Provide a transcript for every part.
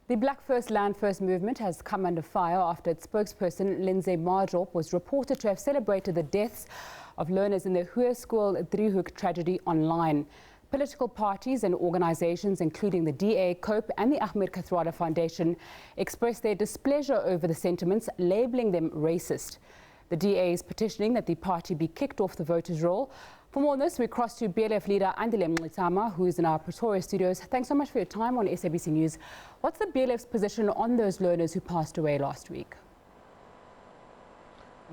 The Black First Land First movement has come under fire after its spokesperson, Lindsay was reported to have celebrated the deaths of learners in the Hoërskool Driehoek tragedy online. Political parties and organizations, including the DA, COPE and the Ahmed Kathrada Foundation, expressed their displeasure over the sentiments, labeling them racist. The DA is petitioning that the party be kicked off the voters' roll. For more on this, we cross to BLF leader Andile Mngxitama, who is in our Pretoria studios. Thanks so much for your time on SABC News. What's the BLF's position on those learners who passed away last week?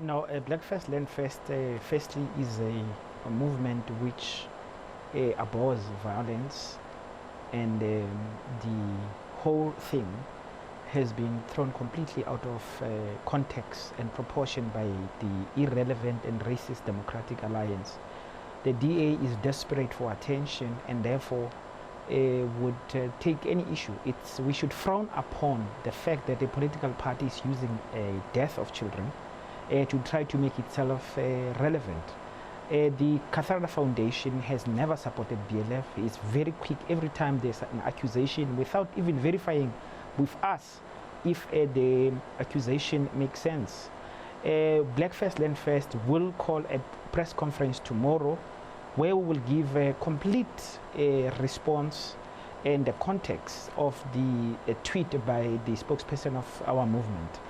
No, Black First Land First, firstly, is a movement which abhors violence, and the whole thing has been thrown completely out of context and proportion by the irrelevant and racist Democratic Alliance. The DA is desperate for attention and therefore would take any issue. We should frown upon the fact that a political party is using a death of children to try to make itself relevant. The Kathrada Foundation has never supported BLF. It's very quick every time there's an accusation without even verifying with us if the accusation makes sense. Black First Land First will call a press conference tomorrow where we will give a complete response and the context of the tweet by the spokesperson of our movement.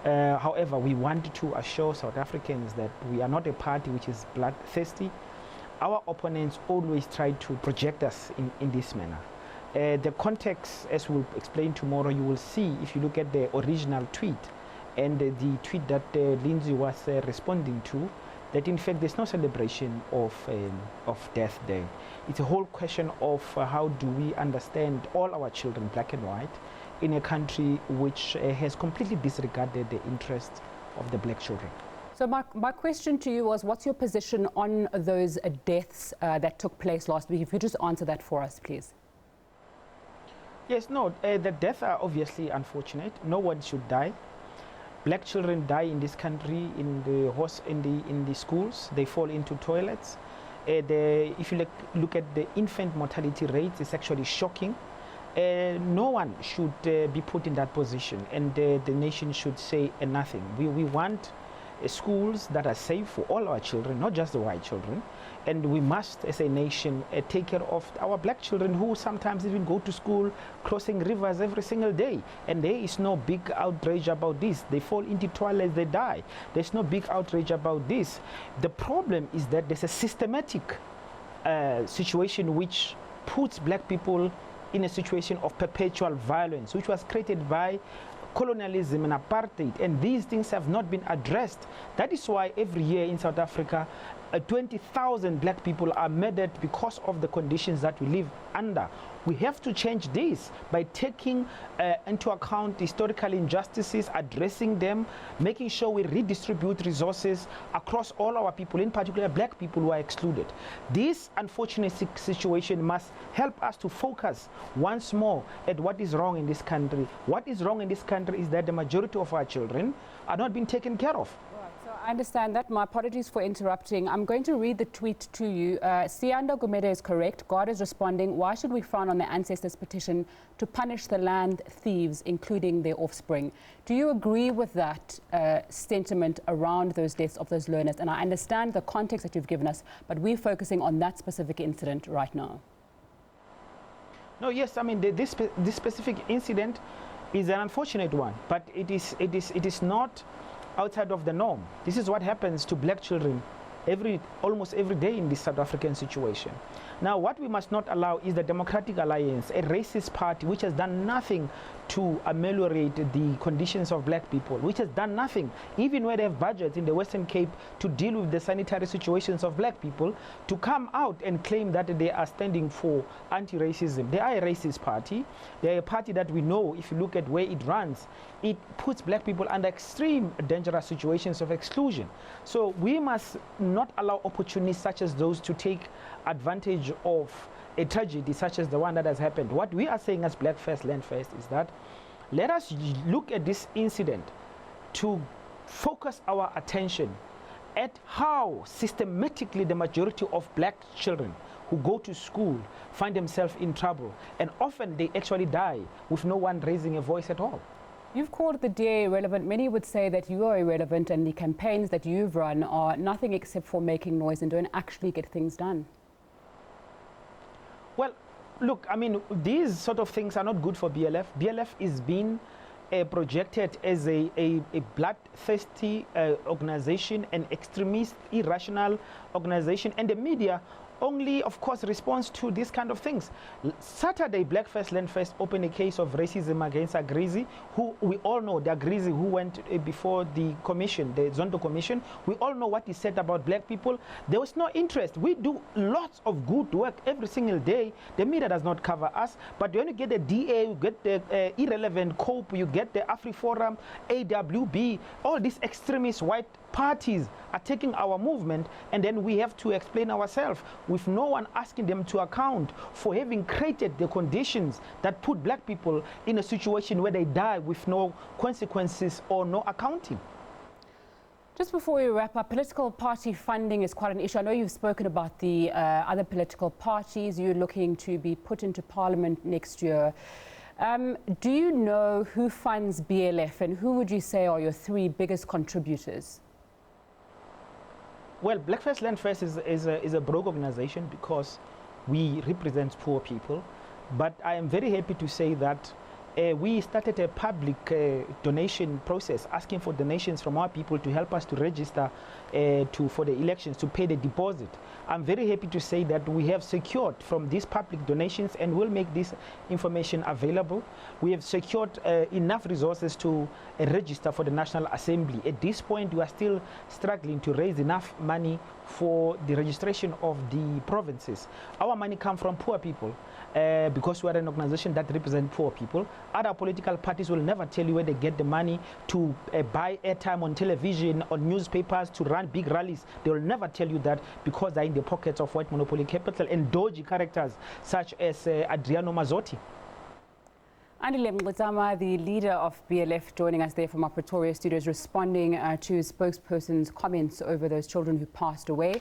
However, we want to assure South Africans that we are not a party which is bloodthirsty. Our opponents always try to project us in this manner. The context, as we'll explain tomorrow, you will see if you look at the original tweet and the tweet that Lindsay was responding to, that in fact there's no celebration of death there. It's a whole question of how do we understand all our children, black and white, in a country which has completely disregarded the interests of the black children. So my question to you was, what's your position on those deaths that took place last week? If you just answer that for us, please. Yes, no, the deaths are obviously unfortunate. No one should die. Black children die in this country in the schools. They fall into toilets. If you look at the infant mortality rates, it's actually shocking. No one should be put in that position, and the nation should say nothing. We want schools that are safe for all our children, not just the white children. And we must, as a nation, take care of our black children who sometimes even go to school crossing rivers every single day. And there is no big outrage about this. They fall into toilets, they die. There's no big outrage about this. The problem is that there's a systematic situation which puts black people in a situation of perpetual violence, which was created by colonialism and apartheid, and these things have not been addressed. That is why every year in South Africa 20,000 black people are murdered because of the conditions that we live under. We have to change this by taking into account historical injustices, addressing them, making sure we redistribute resources across all our people, in particular black people who are excluded. This unfortunate situation must help us to focus once more at what is wrong in this country. What is wrong in this country is that the majority of our children are not being taken care of. I understand that. My apologies for interrupting. I'm going to read the tweet to you. Sianda Gumede is correct. God is responding. Why should we frown on the ancestors' petition to punish the land thieves, including their offspring? Do you agree with that sentiment around those deaths of those learners? And I understand the context that you've given us, but we're focusing on that specific incident right now. No, yes, I mean, this specific incident is an unfortunate one, but it is not outside of the norm. This is what happens to black children almost every day in this South African situation. Now, what we must not allow is the Democratic Alliance, a racist party which has done nothing to ameliorate the conditions of black people, which has done nothing, even where they have budgets in the Western Cape to deal with the sanitary situations of black people, to come out and claim that they are standing for anti-racism. They are a racist party. They are a party that we know, if you look at where it runs, it puts black people under extreme dangerous situations of exclusion. So we must not allow opportunities such as those to take advantage of a tragedy such as the one that has happened. What we are saying as Black First Land First is that let us look at this incident to focus our attention at how systematically the majority of black children who go to school find themselves in trouble, and often they actually die with no one raising a voice at all. You've called the DA irrelevant. Many would say that you are irrelevant and the campaigns that you've run are nothing except for making noise and don't actually get things done. Well, look, I mean, these sort of things are not good for BLF. BLF is being projected as a bloodthirsty organization, an extremist, irrational organization, and the media only, of course, responds to these kind of things. Saturday, Black First Land First opened a case of racism against Agrizi, who we all know, the Agrizi who went before the commission, the Zondo Commission. We all know what he said about black people. There was no interest. We do lots of good work every single day. The media does not cover us, but when you get the DA, you get the irrelevant COPE, you get the AfriForum, AWB, all these extremist white parties are taking our movement, and then we have to explain ourselves with no one asking them to account for having created the conditions that put black people in a situation where they die with no consequences or no accounting. Just before we wrap up, political party funding is quite an issue. I know you've spoken about the other political parties. You're looking to be put into parliament next year. Do you know who funds BLF, and who would you say are your three biggest contributors? Well, Black First Land First is a broke organization because we represent poor people. But I am very happy to say that we started a public donation process, asking for donations from our people to help us to register for the elections, to pay the deposit. I'm very happy to say that we have secured from these public donations, and we'll make this information available. We have secured enough resources to register for the National Assembly. At this point, we are still struggling to raise enough money for the registration of the provinces. Our money comes from poor people. Because we are an organization that represents poor people. Other political parties will never tell you where they get the money to buy airtime on television, on newspapers, to run big rallies. They will never tell you that because they're in the pockets of white monopoly capital and dodgy characters such as Adriano Mazzotti. Andile Mngxitama, the leader of BLF, joining us there from our Pretoria studios, responding to spokesperson's comments over those children who passed away.